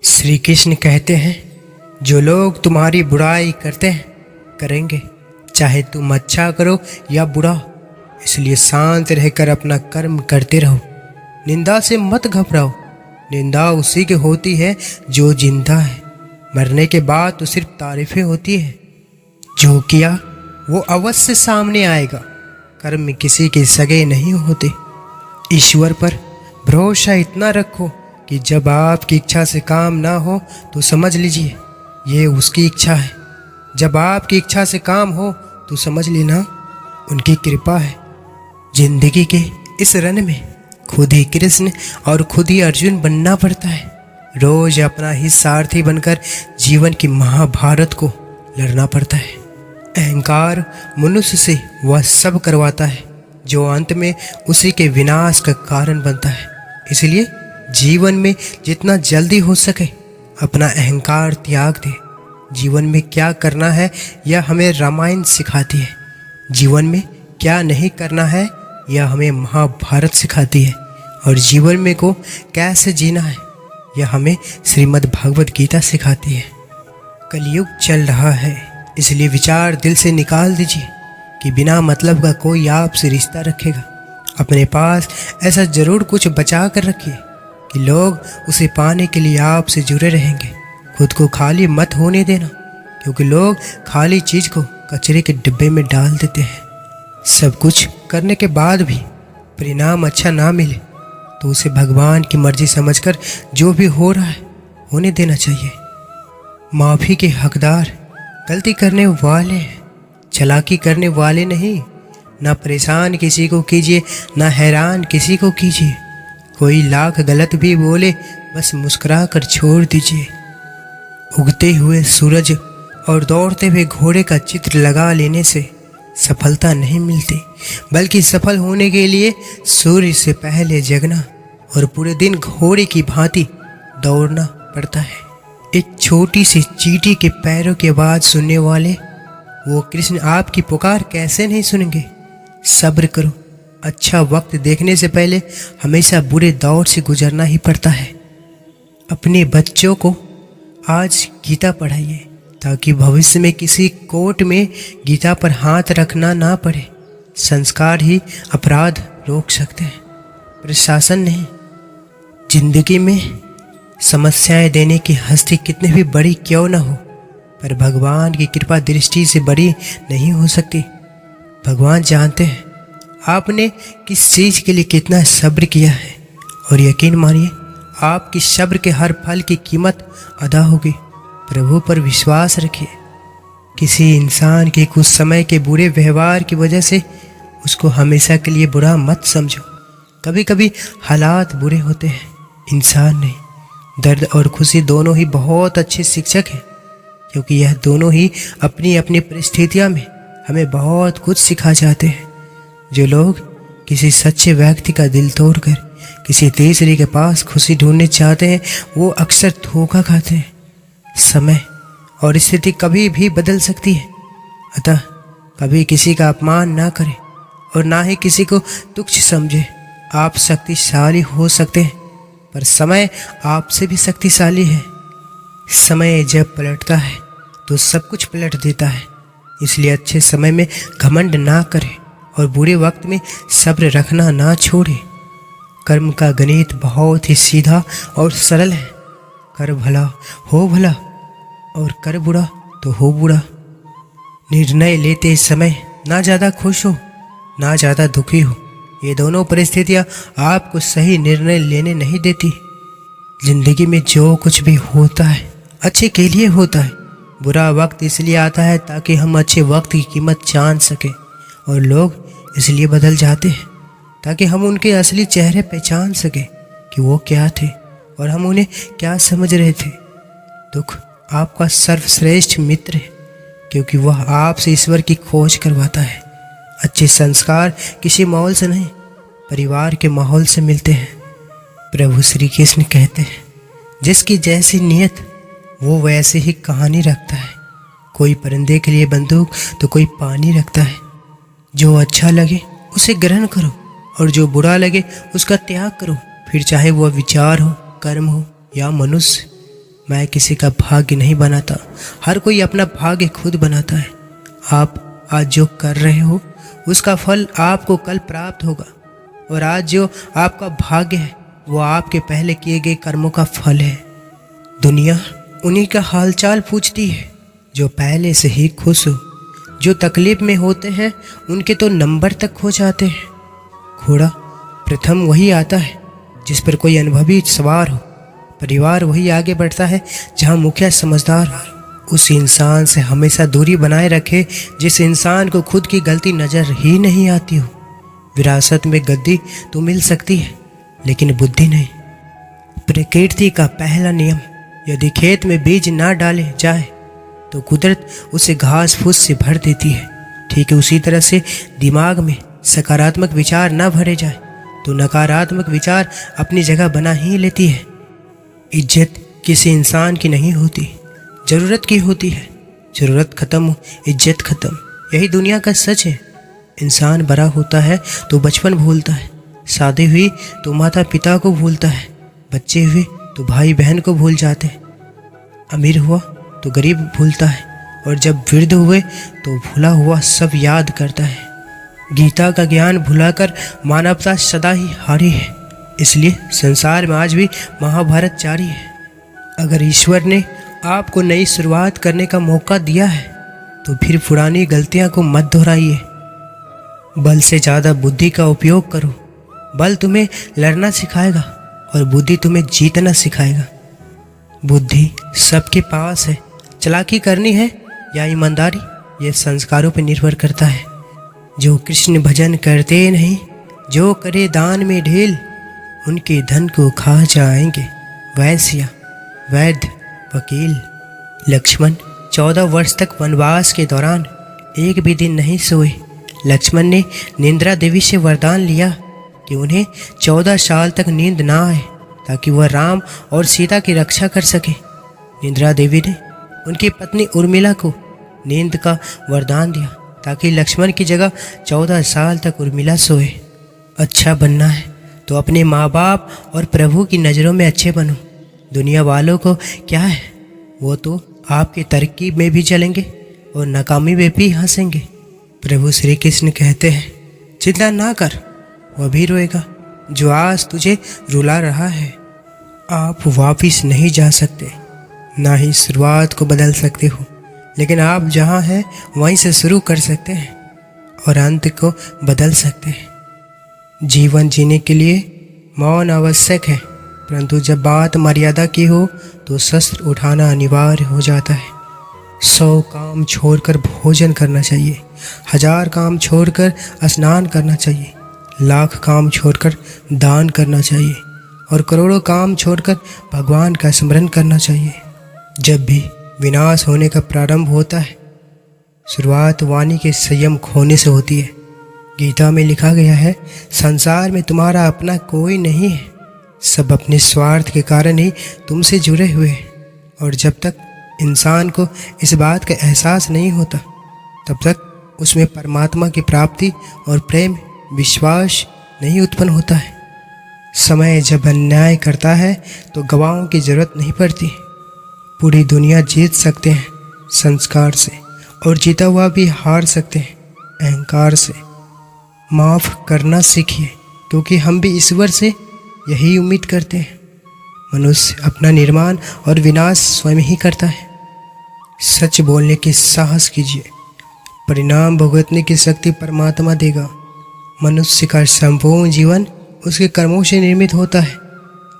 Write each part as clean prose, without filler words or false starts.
श्री कृष्ण कहते हैं, जो लोग तुम्हारी बुराई करते हैं करेंगे, चाहे तुम अच्छा करो या बुरा। इसलिए शांत रहकर अपना कर्म करते रहो। निंदा से मत घबराओ। निंदा उसी की होती है जो जिंदा है। मरने के बाद तो सिर्फ तारीफें होती है। जो किया वो अवश्य सामने आएगा। कर्म किसी के सगे नहीं होते। ईश्वर पर भरोसा इतना रखो कि जब आपकी इच्छा से काम ना हो तो समझ लीजिए ये उसकी इच्छा है। जब आपकी इच्छा से काम हो तो समझ लेना उनकी कृपा है। जिंदगी के इस रन में खुद ही कृष्ण और खुद ही अर्जुन बनना पड़ता है। रोज अपना ही सारथी बनकर जीवन की महाभारत को लड़ना पड़ता है। अहंकार मनुष्य से वह सब करवाता है जो अंत में उसी के विनाश का कारण बनता है। इसलिए जीवन में जितना जल्दी हो सके अपना अहंकार त्याग दे। जीवन में क्या करना है यह हमें रामायण सिखाती है। जीवन में क्या नहीं करना है यह हमें महाभारत सिखाती है। और जीवन में को कैसे जीना है यह हमें श्रीमद् भगवद गीता सिखाती है। कलयुग चल रहा है, इसलिए विचार दिल से निकाल दीजिए कि बिना मतलब का कोई आपसे रिश्ता रखेगा। अपने पास ऐसा जरूर कुछ बचा कर रखिए कि लोग उसे पाने के लिए आपसे जुड़े रहेंगे। खुद को खाली मत होने देना, क्योंकि लोग खाली चीज़ को कचरे के डिब्बे में डाल देते हैं। सब कुछ करने के बाद भी परिणाम अच्छा ना मिले तो उसे भगवान की मर्जी समझकर जो भी हो रहा है होने देना चाहिए। माफ़ी के हकदार गलती करने वाले हैं, चालाकी करने वाले नहीं। ना परेशान किसी को कीजिए, ना हैरान किसी को कीजिए। कोई लाख गलत भी बोले बस मुस्कुरा कर छोड़ दीजिए। उगते हुए सूरज और दौड़ते हुए घोड़े का चित्र लगा लेने से सफलता नहीं मिलती, बल्कि सफल होने के लिए सूर्य से पहले जगना और पूरे दिन घोड़े की भांति दौड़ना पड़ता है। एक छोटी सी चींटी के पैरों की आवाज़ सुनने वाले वो कृष्ण आपकी पुकार कैसे नहीं सुनेंगे। सब्र करो। अच्छा वक्त देखने से पहले हमेशा बुरे दौर से गुजरना ही पड़ता है। अपने बच्चों को आज गीता पढ़ाइए ताकि भविष्य में किसी कोर्ट में गीता पर हाथ रखना ना पड़े। संस्कार ही अपराध रोक सकते हैं, प्रशासन नहीं। जिंदगी में समस्याएं देने की हस्ती कितनी भी बड़ी क्यों ना हो, पर भगवान की कृपा दृष्टि से बड़ी नहीं हो सकती। भगवान जानते हैं आपने किस चीज़ के लिए कितना सब्र किया है, और यकीन मानिए आपकी सब्र के हर फल की कीमत अदा होगी। प्रभु पर विश्वास रखिए। किसी इंसान के कुछ समय के बुरे व्यवहार की वजह से उसको हमेशा के लिए बुरा मत समझो। कभी कभी हालात बुरे होते हैं, इंसान नहीं। दर्द और खुशी दोनों ही बहुत अच्छे शिक्षक हैं, क्योंकि यह दोनों ही अपनी अपनी परिस्थितियों में हमें बहुत कुछ सिखा जाते हैं। जो लोग किसी सच्चे व्यक्ति का दिल तोड़कर किसी तीसरे के पास खुशी ढूंढने चाहते हैं वो अक्सर धोखा खाते हैं। समय और स्थिति कभी भी बदल सकती है, अतः कभी किसी का अपमान ना करें और ना ही किसी को तुच्छ समझे। आप शक्तिशाली हो सकते हैं, पर समय आपसे भी शक्तिशाली है। समय जब पलटता है तो सब कुछ पलट देता है। इसलिए अच्छे समय में घमंड ना करें और बुरे वक्त में सब्र रखना ना छोड़ें। कर्म का गणित बहुत ही सीधा और सरल है। कर भला हो भला और कर बुरा तो हो बुरा। निर्णय लेते समय ना ज़्यादा खुश हो ना ज़्यादा दुखी हो। ये दोनों परिस्थितियाँ आपको सही निर्णय लेने नहीं देती। जिंदगी में जो कुछ भी होता है अच्छे के लिए होता है। बुरा वक्त इसलिए आता है ताकि हम अच्छे वक्त की कीमत जान सकें, और लोग इसलिए बदल जाते हैं ताकि हम उनके असली चेहरे पहचान सकें कि वो क्या थे और हम उन्हें क्या समझ रहे थे। दुख आपका सर्वश्रेष्ठ मित्र है, क्योंकि वह आपसे ईश्वर की खोज करवाता है। अच्छे संस्कार किसी माहौल से नहीं, परिवार के माहौल से मिलते हैं। प्रभु श्री कृष्ण कहते हैं, जिसकी जैसी नियत वो वैसे ही कहानी रखता है। कोई परिंदे के लिए बंदूक तो कोई पानी रखता है। जो अच्छा लगे उसे ग्रहण करो और जो बुरा लगे उसका त्याग करो, फिर चाहे वह विचार हो, कर्म हो या मनुष्य। मैं किसी का भाग्य नहीं बनाता, हर कोई अपना भाग्य खुद बनाता है। आप आज जो कर रहे हो उसका फल आपको कल प्राप्त होगा, और आज जो आपका भाग्य है वो आपके पहले किए गए कर्मों का फल है। दुनिया उन्हीं का हालचाल पूछती है जो पहले से ही खुश हो। जो तकलीफ में होते हैं उनके तो नंबर तक खो जाते हैं। घोड़ा प्रथम वही आता है जिस पर कोई अनुभवी सवार हो। परिवार वही आगे बढ़ता है जहाँ मुखिया समझदार हो। उस इंसान से हमेशा दूरी बनाए रखे जिस इंसान को खुद की गलती नज़र ही नहीं आती हो। विरासत में गद्दी तो मिल सकती है लेकिन बुद्धि नहीं। प्रकृति का पहला नियम, यदि खेत में बीज ना डाले जाए तो कुदरत उसे घास फूस से भर देती है। ठीक है, उसी तरह से दिमाग में सकारात्मक विचार ना भरे जाए तो नकारात्मक विचार अपनी जगह बना ही लेती है। इज्जत किसी इंसान की नहीं होती, ज़रूरत की होती है। ज़रूरत खत्म हो, इज्जत खत्म, यही दुनिया का सच है। इंसान बड़ा होता है तो बचपन भूलता है, शादी हुई तो माता पिता को भूलता है, बच्चे हुए तो भाई बहन को भूल जाते हैं, अमीर हुआ तो गरीब भूलता है, और जब वृद्ध हुए तो भूला हुआ सब याद करता है। गीता का ज्ञान भुलाकर मानवता सदा ही हारी है। इसलिए संसार में आज भी महाभारत जारी है। अगर ईश्वर ने आपको नई शुरुआत करने का मौका दिया है तो फिर पुरानी गलतियां को मत दोहराइए। बल से ज़्यादा बुद्धि का उपयोग करो। बल तुम्हें लड़ना सिखाएगा और बुद्धि तुम्हें जीतना सिखाएगा। बुद्धि सबके पास है, चालाकी करनी है या ईमानदारी, ये संस्कारों पर निर्भर करता है। जो कृष्ण भजन करते नहीं, जो करे दान में ढेल, उनके धन को खा जाएंगे वैश्या वैद्य वकील। लक्ष्मण 14 वर्ष तक वनवास के दौरान एक भी दिन नहीं सोए। लक्ष्मण ने निंद्रा देवी से वरदान लिया कि उन्हें 14 साल तक नींद ना आए ताकि वह राम और सीता की रक्षा कर सके। निंद्रा देवी ने उनकी पत्नी उर्मिला को नींद का वरदान दिया ताकि लक्ष्मण की जगह 14 साल तक उर्मिला सोए। अच्छा बनना है तो अपने माँ बाप और प्रभु की नज़रों में अच्छे बनो। दुनिया वालों को क्या है, वो तो आपकी तरक्की में भी चलेंगे और नाकामी में भी हंसेंगे। प्रभु श्री कृष्ण कहते हैं, चिंता ना कर, वह भी रोएगा जो आज तुझे रुला रहा है। आप वापिस नहीं जा सकते, ना ही शुरुआत को बदल सकते हो, लेकिन आप जहाँ हैं वहीं से शुरू कर सकते हैं और अंत को बदल सकते हैं। जीवन जीने के लिए मौन आवश्यक है, परंतु जब बात मर्यादा की हो तो शस्त्र उठाना अनिवार्य हो जाता है। 100 काम छोड़कर भोजन करना चाहिए, 1000 काम छोड़कर स्नान करना चाहिए, लाख काम छोड़कर दान करना चाहिए और करोड़ों काम छोड़कर भगवान का स्मरण करना चाहिए। जब भी विनाश होने का प्रारंभ होता है, शुरुआत वाणी के संयम खोने से होती है। गीता में लिखा गया है, संसार में तुम्हारा अपना कोई नहीं है, सब अपने स्वार्थ के कारण ही तुमसे जुड़े हुए हैं। और जब तक इंसान को इस बात का एहसास नहीं होता, तब तक उसमें परमात्मा की प्राप्ति और प्रेम विश्वास नहीं उत्पन्न होता है। समय जब अन्याय करता है तो गवाहों की जरूरत नहीं पड़ती। पूरी दुनिया जीत सकते हैं संस्कार से, और जीता हुआ भी हार सकते हैं अहंकार से। माफ़ करना सीखिए, क्योंकि हम भी ईश्वर से यही उम्मीद करते हैं। मनुष्य अपना निर्माण और विनाश स्वयं ही करता है। सच बोलने की साहस कीजिए, परिणाम भुगतने की शक्ति परमात्मा देगा। मनुष्य का संपूर्ण जीवन उसके कर्मों से निर्मित होता है।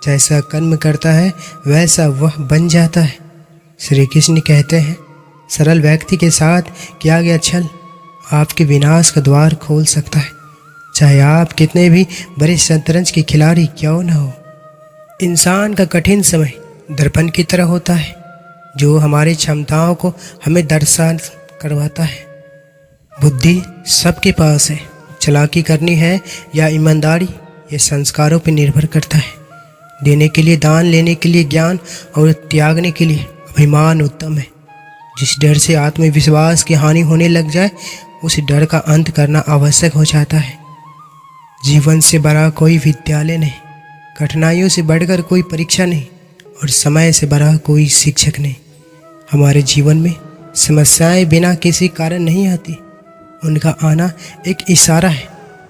जैसा कर्म करता है वैसा वह बन जाता है। श्री कृष्ण कहते हैं, सरल व्यक्ति के साथ किया गया छल आपके विनाश का द्वार खोल सकता है, चाहे आप कितने भी बड़े शतरंज के खिलाड़ी क्यों न हो। इंसान का कठिन समय दर्पण की तरह होता है, जो हमारी क्षमताओं को हमें दर्शन करवाता है। बुद्धि सबके पास है, चालाकी करनी है या ईमानदारी, ये संस्कारों पर निर्भर करता है। देने के लिए दान, लेने के लिए ज्ञान और त्यागने के लिए अभिमान उत्तम है। जिस डर से आत्मविश्वास की हानि होने लग जाए, उस डर का अंत करना आवश्यक हो जाता है। जीवन से बड़ा कोई विद्यालय नहीं, कठिनाइयों से बढ़कर कोई परीक्षा नहीं, और समय से बड़ा कोई शिक्षक नहीं। हमारे जीवन में समस्याएं बिना किसी कारण नहीं आती। उनका आना एक इशारा है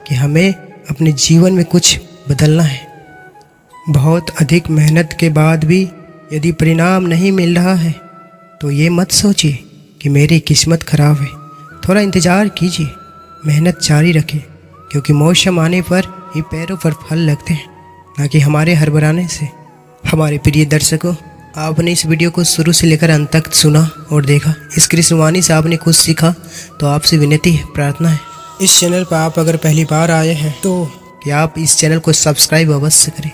कि हमें अपने जीवन में कुछ बदलना है। बहुत अधिक मेहनत के बाद भी यदि परिणाम नहीं मिल रहा है तो ये मत सोचिए कि मेरी किस्मत खराब है। थोड़ा इंतज़ार कीजिए, मेहनत जारी रखें, क्योंकि मौसम आने पर ही पैरों पर फल लगते हैं, ना कि हमारे हड़बड़ाने से। हमारे प्रिय दर्शकों, आपने इस वीडियो को शुरू से लेकर अंत तक सुना और देखा। इस कृष्णवाणी से आपने कुछ सीखा तो आपसे विनती है, प्रार्थना है, इस चैनल पर आप अगर पहली बार आए हैं तो कि आप इस चैनल को सब्सक्राइब अवश्य करें।